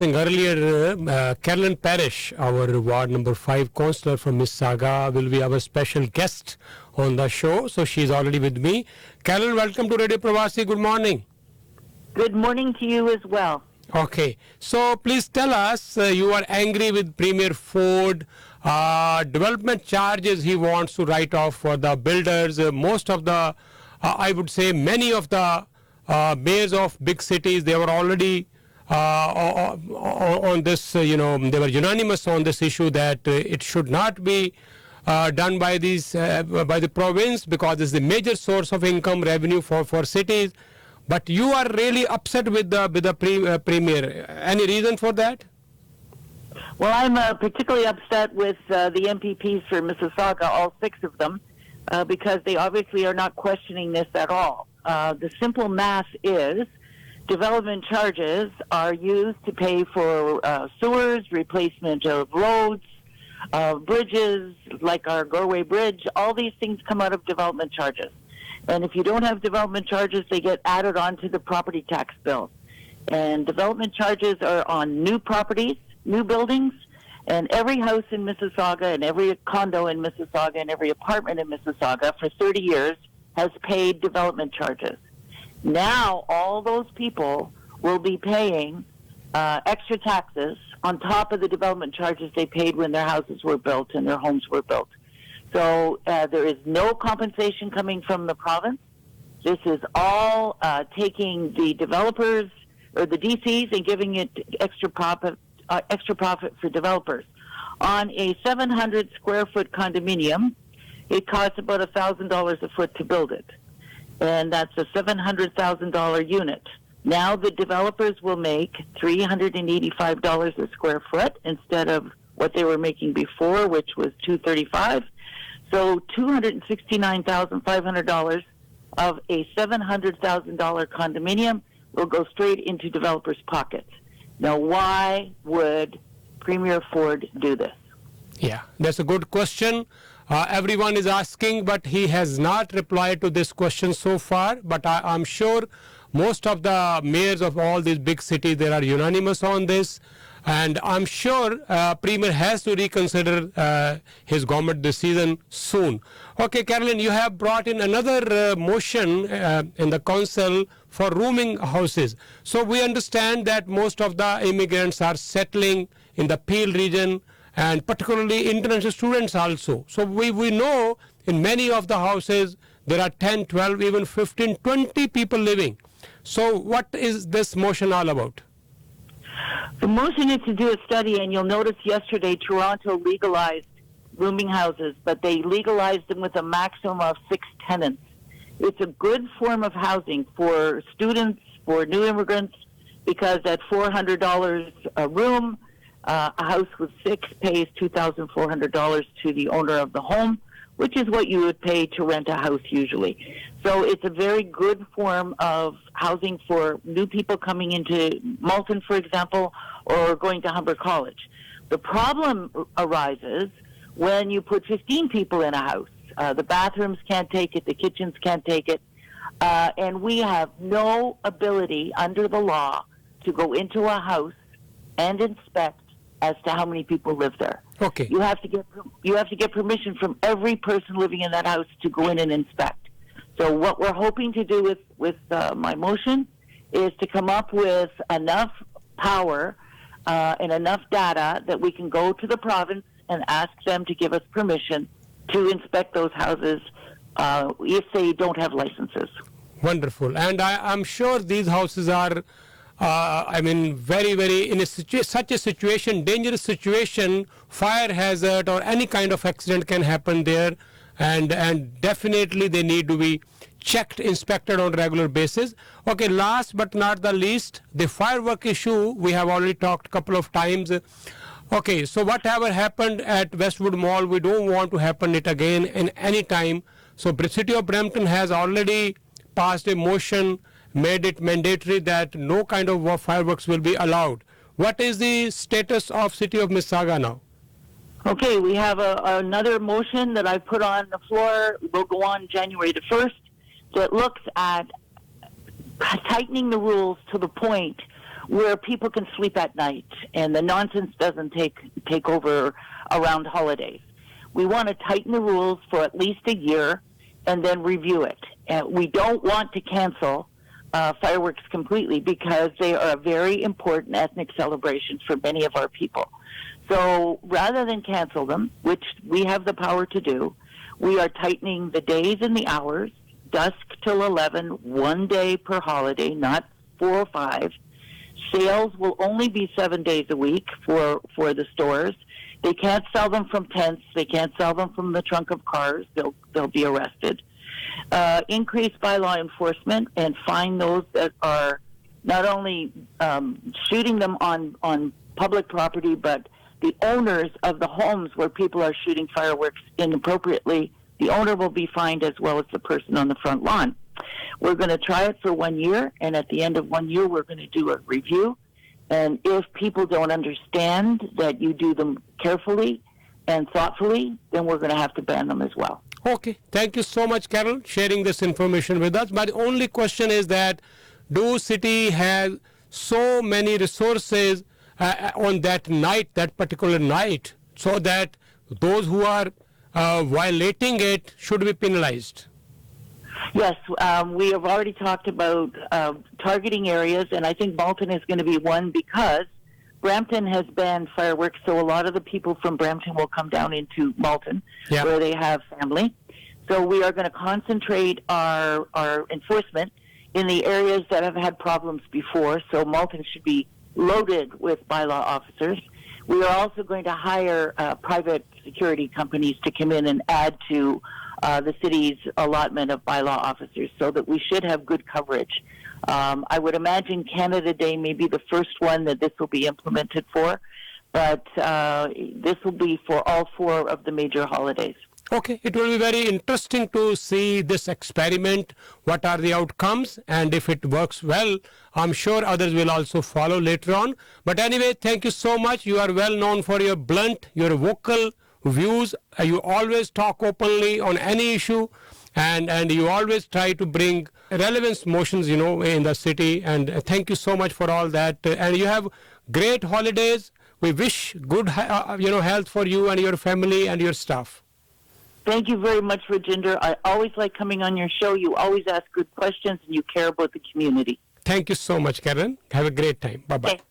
Earlier, Carolyn Parrish, our Ward number 5 councillor from Mississauga, will be our special guest on the show. So she's already with me. Carolyn, welcome to Radio Parvasi. Good morning. Good morning to you as well. Okay. So please tell us, you are angry with Premier Ford. Development charges he wants to write off for the builders. Most of the, I would say many of the mayors of big cities, they were already on this, they were unanimous on this issue that it should not be done by these by the province because it's the major source of income revenue for cities. But you are really upset with the premier. Any reason for that? Well, I'm particularly upset with the MPPs for Mississauga, all 6 of them, because they obviously are not questioning this at all. The simple math is development charges are used to pay for sewers, replacement of roads, bridges, like our Gorway Bridge. All these things come out of development charges. And if you don't have development charges, they get added onto the property tax bill. And development charges are on new properties, new buildings, and every house in Mississauga and every condo in Mississauga and every apartment in Mississauga for 30 years has paid development charges. Now, all those people will be paying extra taxes on top of the development charges they paid when their houses were built and their homes were built. So there is no compensation coming from the province. This is all taking the developers or the DCs and giving it extra profit for developers. On a 700 square foot condominium, it costs about $1,000 a foot to build it. And that's a $700,000 unit. Now the developers will make $385 a square foot instead of what they were making before, which was $235. So $269,500 of a $700,000 condominium will go straight into developers' pockets. Now, why would Premier Ford do this? Yeah, that's a good question. Everyone is asking, but he has not replied to this question so far. But I'm sure most of the mayors of all these big cities, they are unanimous on this. And I'm sure Premier has to reconsider his government decision soon. Okay, Carolyn, you have brought in another motion in the council for rooming houses. So we understand that most of the immigrants are settling in the Peel region, and particularly international students also. So we know in many of the houses there are 10, 12, even 15, 20 people living. So what is this motion all about? The motion is to do a study, and you'll notice yesterday Toronto legalized rooming houses, but they legalized them with a maximum of 6 tenants. It's a good form of housing for students, for new immigrants, because at $400 a room, a house with 6 pays $2,400 to the owner of the home, which is what you would pay to rent a house usually. So it's a very good form of housing for new people coming into Malton, for example, or going to Humber College. The problem arises when you put 15 people in a house. The bathrooms can't take it, the kitchens can't take it, and we have no ability under the law to go into a house and inspect as to how many people live there. Okay. You have to get permission from every person living in that house to go in and inspect. So what we're hoping to do with my motion is to come up with enough power and enough data that we can go to the province and ask them to give us permission to inspect those houses if they don't have licenses. Wonderful. And I'm sure these houses are very, very in such a situation, dangerous situation, fire hazard or any kind of accident can happen there, and definitely they need to be checked, inspected on regular basis. Okay, last but not the least, the firework issue we have already talked a couple of times. Okay, so whatever happened at Westwood Mall, we don't want to happen it again in any time. So the City of Brampton has already passed a motion, made it mandatory that no kind of fireworks will be allowed. What is the status of City of Mississauga now? Okay, we have another motion that I put on the floor. Will go on January the 1st that looks at tightening the rules to the point where people can sleep at night and the nonsense doesn't take over around holidays. We want to tighten the rules for at least a year and then review it. We don't want to cancel fireworks completely because they are a very important ethnic celebration for many of our people. So rather than cancel them, which we have the power to do, we are tightening the days and the hours, dusk till 11, 1 day per holiday, not 4 or 5. Sales will only be 7 days a week for the stores. They can't sell them from tents. They can't sell them from the trunk of cars. They'll be arrested. Increase bylaw enforcement and fine those that are not only shooting them on public property, but the owners of the homes where people are shooting fireworks inappropriately. The owner will be fined as well as the person on the front lawn. We're going to try it for 1 year, and at the end of 1 year, we're going to do a review. And if people don't understand that you do them carefully and thoughtfully, then we're going to have to ban them as well. Okay. Thank you so much, Carol, sharing this information with us. But the only question is that do city have so many resources on that night, that particular night, so that those who are violating it should be penalized? Yes, we have already talked about targeting areas, and I think Malton is going to be one because Brampton has banned fireworks, so a lot of the people from Brampton will come down into Malton, where they have family. So we are going to concentrate our enforcement in the areas that have had problems before, so Malton should be loaded with bylaw officers. We are also going to hire private security companies to come in and add to the city's allotment of bylaw officers so that we should have good coverage. I would imagine Canada Day may be the first one that this will be implemented for, but this will be for all 4 of the major holidays. Okay, it will be very interesting to see this experiment, what are the outcomes, and if it works well, I'm sure others will also follow later on. But anyway, thank you so much. You are well known for your blunt, your vocal views. You always talk openly on any issue, and you always try to bring relevance motions, in the city. And thank you so much for all that. And you have great holidays. We wish good, health for you and your family and your staff. Thank you very much, Rajinder. I always like coming on your show. You always ask good questions and you care about the community. Thank you so much, Karen. Have a great time. Bye-bye. Okay.